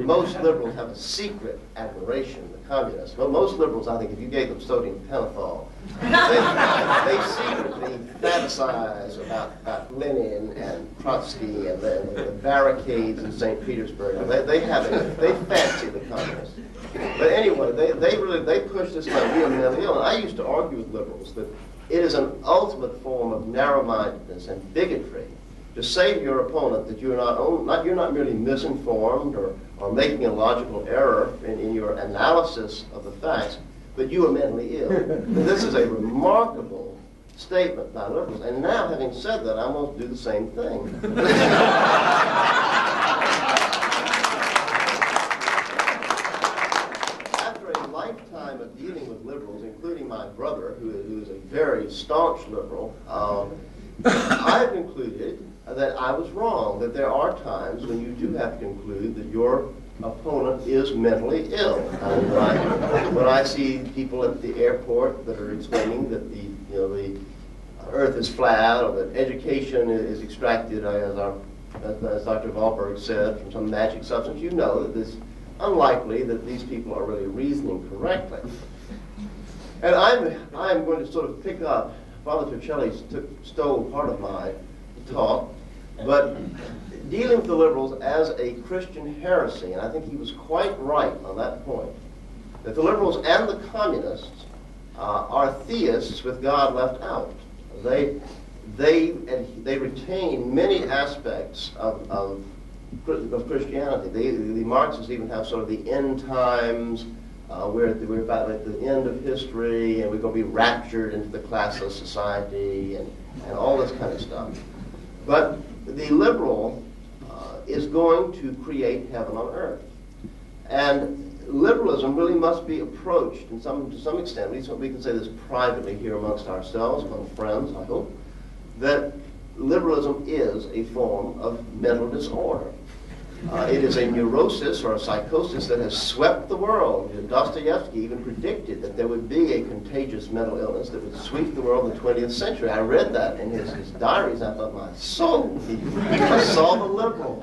most liberals have a secret admiration of the communists. Well, most liberals, I think, if you gave them sodium pentothal, they secretly fantasize about Lenin and Trotsky and the barricades in St. Petersburg. They fancy the communists. But anyway, they push this idea of mentally ill. And I used to argue with liberals that it is an ultimate form of narrow-mindedness and bigotry to say to your opponent that you're not merely misinformed or making a logical error in your analysis of the facts, but you are mentally ill. This is a remarkable statement by liberals. And now, having said that, I almost do the same thing. After a lifetime of dealing with liberals, including my brother, who is a very staunch liberal, I've concluded that I was wrong, that there are times when you do have to conclude that your opponent is mentally ill. When I see people at the airport that are explaining that the earth is flat, or that education is extracted, as Dr. Wahlberg said, from some magic substance, you know that it's unlikely that these people are really reasoning correctly. And I'm going to sort of pick up, Father Torcelli stole part of my talk, but dealing with the liberals as a Christian heresy, and I think he was quite right on that point, that the liberals and the communists are theists with God left out. They retain many aspects of Christianity. The Marxists even have sort of the end times, we're about at the end of history, and we're going to be raptured into the classless society, and all this kind of stuff. But the liberal is going to create heaven on earth. And liberalism really must be approached to some extent, at least we can say this privately here amongst ourselves, among friends, I hope, that liberalism is a form of mental disorder. It is a neurosis or a psychosis that has swept the world. Dostoevsky even predicted that there would be a contagious mental illness that would sweep the world in the 20th century. I read that in his diaries. I thought, my soul, I saw the liberal.